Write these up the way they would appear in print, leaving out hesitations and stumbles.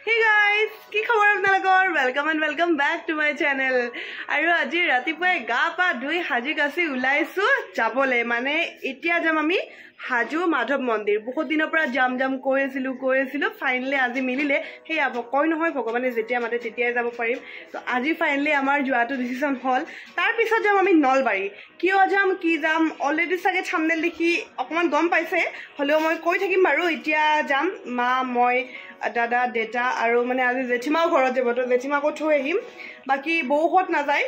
Hey guys, কি খবৰ আপোনালোকৰ? Welcome back to my channel. আৰু আজি ৰাতিপুৱাই গা পা ধুই হাজি কাছি উলাইছো যাবলে মানে এতিয়া যাম আমি হাজো মাধৱ মন্দিৰ বহুত দিনৰ পৰা যাম কৈ আছিলো ফাইনালি আজি মিলিলে হে আব কই নহয় ভগৱানে যেতিয়া মাতে তেতিয়াই যাব পাৰিম তো আজি ফাইনালি আমাৰ যোৱাটো ডিসিশন হল তাৰ পিছত যাম আমি নলবাৰী কিয় যাম কি যাম অলৰেডি সাগে থাম্বনেল দেখি অকমান গম পাইছে হলেও মই কৈ থাকিম বাৰু এতিয়া যাম মা মই দাদা দেটা আৰু মানে আজি জেঠিমাও ঘৰত যাব তো জেঠিমাকো থৈ আহিম বাকি বৌহত নাযায়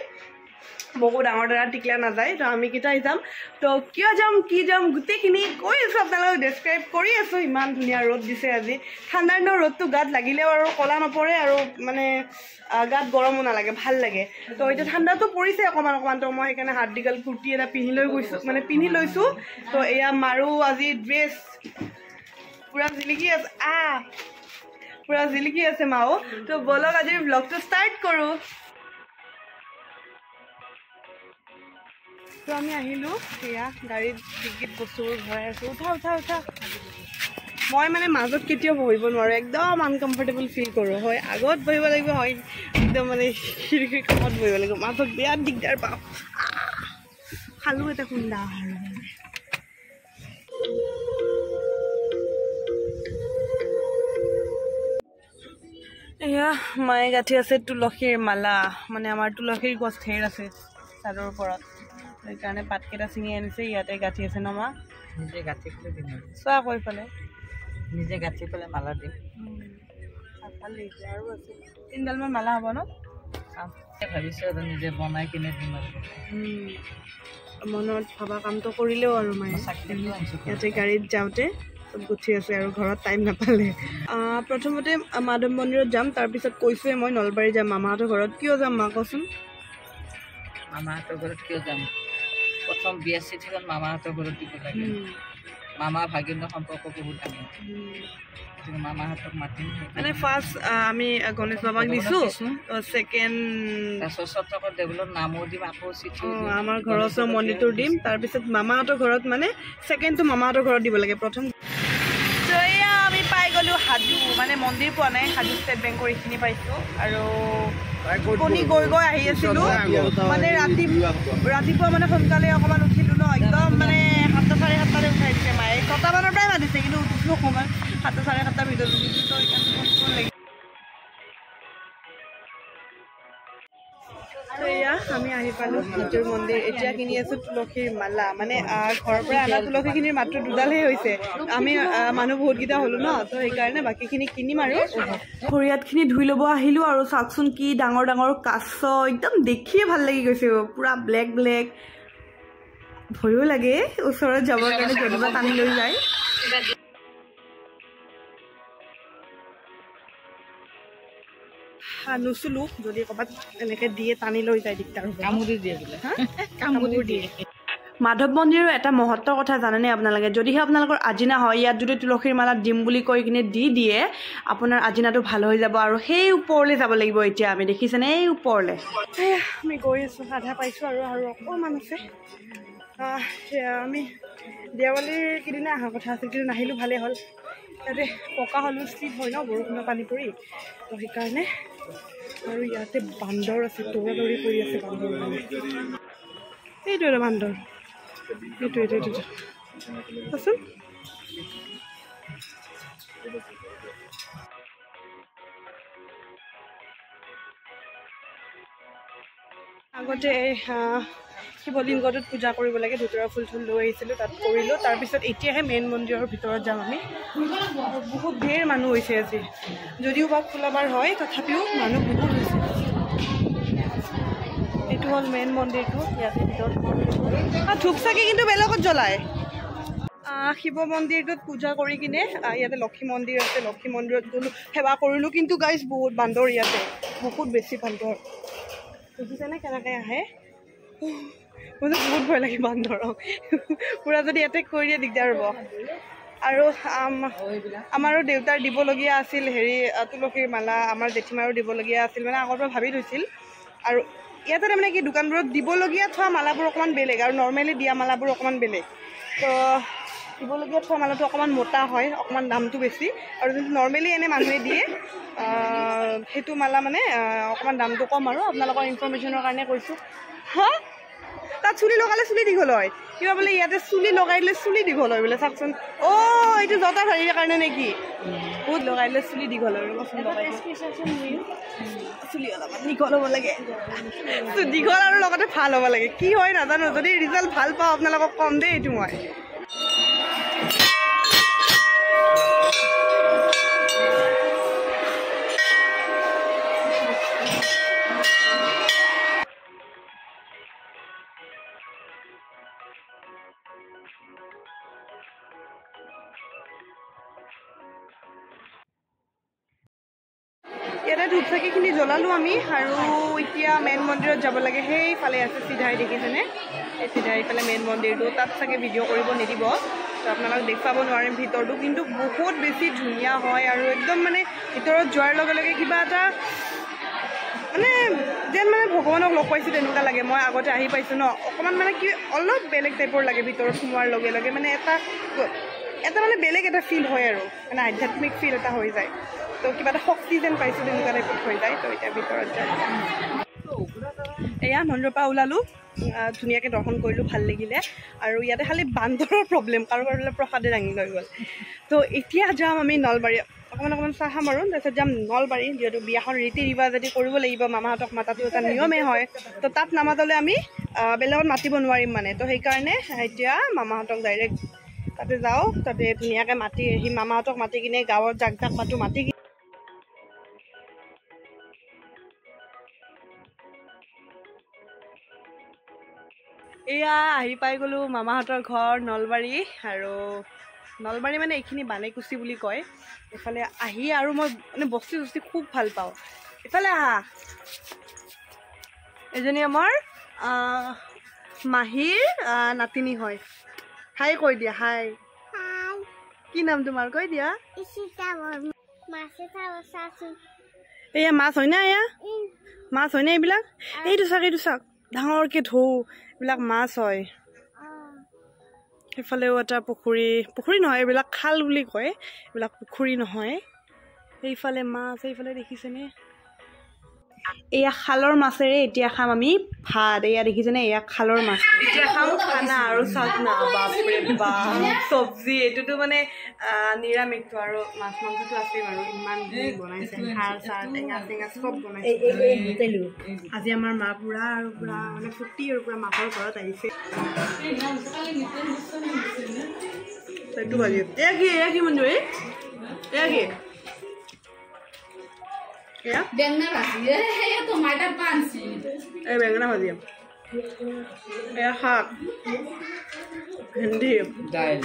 বকো ডাঙৰ দাদা টিকলা নাযায় তো আমি কিটাই যাম তো কিয় যাম কি যাম গুটেখিনি কৈ আছো আপোনালোক ডেসক্ৰাইব কৰি আছো ইমান ধুনীয়া ৰ'দ দিছে আজি ঠাণ্ডাৰ দিনৰ ৰ'দটো গাত লাগিলেও আৰু কলা নপৰে আৰু মানে গাত গৰমো নালাগে ভাল লাগে তো এটা ঠাণ্ডাটো পৰিছে অকমান তো মই সেইকাৰণে হাত দীঘল কুৰ্তি এটা পিন্ধি লৈছো তো এয়া মাৰো আজি ড্ৰেছ পুৰা জিলিকি আছে পুৰা জিলিকি আছে মাও তো বলক আজিৰ ব্লগটো ষ্টাৰ্ট কৰো তো আমি আহিলো সেয়া গাড়ীত টিকেট বস্তুবোৰ ভৰাই আছো উঠা মই মানে মাজত কেতিয়াও বহিব নোৱাৰো একদম আনকমফৰ্টেবল ফিল কৰো হয় আগত বহিব লাগিব হয় একদম মানে খিৰিকীৰ কাষত বহিব লাগিব মাজত বেয়া দিগদাৰ পাওঁ খালো এটা খুন্দা এয়া মায়ে গাঠি আছে তুলসীৰ মালা মানে আমাৰ তুলসীৰ গছ ঢেৰ আছে চাদৰ ওপৰত সেইকাৰণে পাতকেইটা ছিঙি আনিছে ইয়াতে গাঠি আছে ন মা নিজে গাঠি পেলাই দিম চোৱা কৈ পেলাই নিজে গাঠি পেলাই মালা দিম ভাল লাগিছে আৰু আছে 3ডালমান মালা হ'ব ন ভাবিছোঁ নিজে বনাই কিনে দিম আৰু মনত ভবা কামটো কৰিলেও আৰু মায়ে ইয়াতে গাড়ীত যাওঁতে চব গুঠি আছে আৰু ঘৰত টাইম নাপালে প্ৰথমতে মাধৱ মন্দিৰত যাম তাৰপিছত কৈছোৱে মই নলবাৰী যাম মামাহঁতৰ ঘৰত কিয় যাম মা কচোন মামাহঁতৰ ঘৰত কিয় যাম প্ৰথম বিয়া চিঠিখন মামাহঁতৰ ঘৰত দিব লাগে মামা ভাগিনৰ সম্পৰ্ক বহুত ডাঙৰ মামাহঁতক মাতিম মানে ফাৰ্ষ্ট আমি গণেশ বাবাক দিছো ছেকেণ্ড সত্ৰকৰ দেৱলৰ নামো দিম আকৌ চিঠি আমাৰ ঘৰৰ ওচৰৰ মন্দিৰটো দিম তাৰপিছত মামাহঁতৰ ঘৰত মানে ছেকেণ্ডটো মামাহঁতৰ ঘৰত দিব লাগে প্ৰথম আমি পাই গ'লো হাজো মানে মন্দিৰ পোৱা নাই হাজো ষ্টেট বেংকৰ এইখিনি পাইছোঁ আৰু টোপনি গৈ আহি আছিলোঁ মানে ৰাতিপুৱা মানে সোনকালে অকণমান উঠিলোঁ ন একদম মানে 7:30 উঠাই দিছে মায়ে 6টামানৰ পৰাই মাতিছে কিন্তু উঠিছোঁ অকণমান 7:30 ভিতৰত উঠিছোঁ তো সেইকাৰণে এয়া আমি আহি পালোঁ হাজোৰ মন্দিৰ এতিয়া কিনি আছোঁ তুলসীৰ মালা মানে ঘৰৰ পৰা অনা তুলসীখিনিৰ মাত্ৰ 2ডালহে হৈছে আমি মানুহ বহুতকেইটা হ'লোঁ ন তো সেইকাৰণে বাকীখিনি কিনিম আৰু ভৰিয়াতখিনি ধুই ল'ব আহিলোঁ আৰু চাওকচোন কি ডাঙৰ কাছ একদম দেখিয়ে ভাল লাগি গৈছে পুৰা ব্লেক ভয়ো লাগে ওচৰত যাবৰ কাৰণে কেতিয়াবা টানি লৈ যায় নুচুলো যদি ক'ৰবাত এনেকৈ দিয়ে টানি লৈ যায় দিগদাৰ হ'ব কামুৰি দিয়ে বোলে কামুৰি দিয়ে মাধৱ মন্দিৰৰ এটা মহত্বৰ কথা জানেনে আপোনালোকে যদিহে আপোনালোকৰ আজিনা হয় ইয়াত যদি তুলসীৰ মালা দিম বুলি কৈ কিনে দি দিয়ে আপোনাৰ আজিনাটো ভাল হৈ যাব আৰু সেই ওপৰলৈ যাব লাগিব এতিয়া আমি দেখিছেনে এই ওপৰলৈ আমি গৈ আছোঁ আধা পাইছোঁ আৰু অকণমান আছে আমি দেৱালীৰ কেইদিনা অহা কথা আছিল কিন্তু নাহিলোঁ ভালেই হ'ল ইয়াতে পকা হ'লেও শ্লিপ হয় ন বৰষুণৰ পানী পৰি তো সেইকাৰণে আৰু ইয়াতে বান্দৰ আছে দৌৰি কৰি আছে বান্দৰ এইটো এটা বান্দৰ এইটো কচোন আগতে শিৱলিংগটোত পূজা কৰিব লাগে ধুতৰা ফুল লৈ আহিছিলোঁ তাত কৰিলোঁ তাৰপিছত এতিয়াহে মেইন মন্দিৰৰ ভিতৰত যাম আমি বহুত ঢেৰ মানুহ হৈছে আজি যদিও বা খোলাবাৰ হয় তথাপিও মানুহ বহুত হৈছে এইটো হ'ল মেইন মন্দিৰটো ইয়াতে ভিতৰত ধূপ চাকি কিন্তু বেলেগত জ্বলায় শিৱ মন্দিৰটোত পূজা কৰি কিনে ইয়াতে লক্ষী মন্দিৰ আছে লক্ষী মন্দিৰত গ'লো সেৱা কৰিলোঁ কিন্তু গাইজ বহুত বান্দৰ ইয়াতে বহুত বেছি বান্দৰ দেখিছেনে কেনেকৈ আহে মোৰ বহুত ভয় লাগে বান্দৰক পুৰা যদি এটেক কৰি দিয়ে দিগদাৰ হ'ব আৰু আমাৰো দেউতাৰ দিবলগীয়া আছিল হেৰি তুলসীৰ মালা আমাৰ জেঠিমাৰো দিবলগীয়া আছিল মানে আগৰ পৰা ভাবি থৈছিল আৰু ইয়াতে তাৰমানে কি দোকানবোৰত দিবলগীয়া থোৱা মালাবোৰ অকণমান বেলেগ আৰু নৰ্মেলি দিয়া মালাবোৰ অকণমান বেলেগ তো দিবলগীয়া থোৱা মালাটো অকণমান মোটা হয়, অকণমান দামটো বেছি, আৰু যোনটো নৰ্মেলি এনে মানুহে দিয়ে সেইটো মালা মানে অকণমান দামটো কম। আৰু আপোনালোকৰ ইনফৰমেশ্যনৰ কাৰণে কৈছোঁ। হা, তাত চুলি লগালে চুলি দীঘল হয়, কিবা বোলে ইয়াতে চুলি লগাই দিলে চুলি দীঘল হয় বোলে। চাওকচোন, এইটো জতাৰ হেৰিৰ কাৰণে নেকি? বহুত লগাই দিলে চুলি দীঘল হয়। চুলি অলপমান দীঘল হ'ব লাগে, দীঘল আৰু লগতে ভাল হ'ব লাগে। কি হয় নাজানো, যদি ৰিজাল্ট ভাল পাওঁ আপোনালোকক কম দেই এইটো মই। ইয়াতে ধূপ চাকিখিনি জ্বলালোঁ আমি, আৰু এতিয়া মেইন মন্দিৰত যাব লাগে। সেইফালে আছে চিধাই, দেখিছেনে? এই চিধাই এইফালে মেইন মন্দিৰটো। তাত চাগে ভিডিঅ' কৰিব নিদিব, তো আপোনালোক দেখুৱাব নোৱাৰিম ভিতৰটো, কিন্তু বহুত বেছি ধুনীয়া হয়। আৰু একদম মানে ভিতৰত যোৱাৰ লগে লগে কিবা এটা মানে যেন মানে ভগৱানক লগ পাইছোঁ তেনেকুৱা লাগে। মই আগতে আহি পাইছোঁ ন, অকণমান মানে কি অলপ বেলেগ টাইপৰ লাগে ভিতৰত সোমোৱাৰ লগে লগে। মানে এটা মানে বেলেগ এটা ফিল হয়, আৰু মানে আধ্যাত্মিক ফিল এটা হৈ যায়। তো কিবা এটা শক্তি যেন পাইছোঁ তেনেকুৱা টাইপত হৈ যায়। তো এতিয়া ভিতৰত যাম। এয়া মন্দিৰৰ পৰা ওলালোঁ, ধুনীয়াকৈ দৰ্শন কৰিলোঁ, ভাল লাগিলে। আৰু ইয়াতে খালি বান্দৰৰ প্ৰব্লেম, কাৰোবাৰ বোলে প্ৰসাদে দাঙি লৈ গ'ল। তো এতিয়া যাম আমি নলবাৰী, অকণমান চাহ খাম, আৰু তাৰপিছত যাম নলবাৰী। যিহেতু বিয়াখন ৰীতি ৰিৱাজেদি কৰিব লাগিব, মামাহঁতক মাতাটো এটা নিয়মেই হয়। তো তাত নামাতলে আমি বেলেগত মাতিব নোৱাৰিম মানে। তো সেইকাৰণে এতিয়া মামাহঁতক ডাইৰেক্ট তাতে যাওঁ, তাতে ধুনীয়াকৈ মাতি আহি মামাহঁতক মাতি কিনে গাঁৱত জাক জাক মাতো, মাতি এয়া আহি পাই গ'লোঁ মামাহঁতৰ ঘৰ নলবাৰী। আৰু নলবাৰী মানে এইখিনি বানেকুচি বুলি কয়। এইফালে আহি আৰু মই মানে বস্তি চস্তি খুব ভাল পাওঁ। এইফালে আহা, এজনী আমাৰ মাহীৰ নাতিনী হয়। হাই কৈ দিয়া, হাই। কি নাম তোমাৰ? কৈ দিয়া। এয়া মাছ হয়নে? এয়া মাছ হয়নে? এইবিলাক এইটো চাওক ডাঙৰকে ঢৌ, এইবিলাক মাছ হয়। সেইফালেও এটা পুখুৰী নহয়, এইবিলাক খাল বুলি কয়, এইবিলাক পুখুৰী নহয়। সেইফালে মাছ, এইফালে দেখিছেনে? এয়া খালৰ মাছেৰে এতিয়া খাম আমি ভাত। এয়া দেখিছেনে? এয়া খালৰ মাছ। এতিয়া খাম খানা আৰু চাটনা। বাপৰে বাপ, চব্জি। এইটোতো মানে নিৰামিষটো, আৰু মাছ মাংসটো আছেই বাৰু। ইমান বনাইছে, খাৰ চাৰ টেঙা চেঙা চব বনাইছে। আজি আমাৰ মা পুৰা আৰু পুৰা মানে ফুটি, আৰু পুৰা মাকৰ ঘৰত আহিছে। সেইটো ভাজি এয়া কি মঞ্জু? এয়া কি? বেঙেনা ভাজি, এয়া শাক, ভেন্দি, দাইল,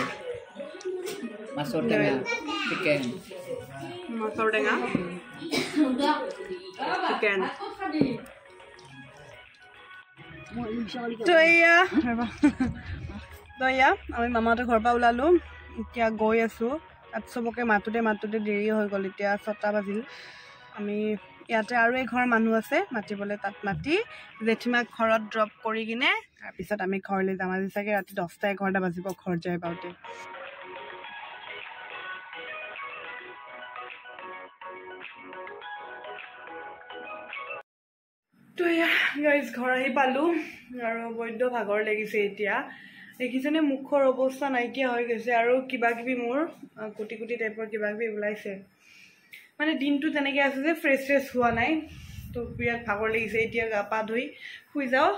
মাছৰ টেঙা, চিকেন, তো এয়া আমি মামাহঁতৰ ঘৰৰ পৰা ওলালোঁ, এতিয়া গৈ আছোঁ। তাত চবকে মাতোতে দেৰি হৈ গ'ল, এতিয়া 6টা বাজিল। আমি ইয়াতে আৰু এঘৰ মানুহ আছে মাতিবলৈ, তাত মাতি জেঠীমাক ঘৰত ড্ৰপ কৰি কিনে তাৰপিছত আমি ঘৰলৈ যাম। আজি চাগে ৰাতি 10টা-11টা বাজিব ঘৰ যাই পাওঁতে। তো এয়া গাইজ ঘৰ আহি পালোঁ, আৰু বৈদ্য ভাগৰ লাগিছে এতিয়া। দেখিছেনে মুখৰ অৱস্থা নাইকিয়া হৈ গৈছে, আৰু কিবা কিবি মোৰ কুটি টাইপৰ কিবা কিবি ওলাইছে। মানে দিনটো তেনেকৈ আছে যে ফ্ৰেছ হোৱা নাই। তো বিৰাট ভাগৰ লাগিছে। এতিয়া গা পা ধুই শুই যাওঁ।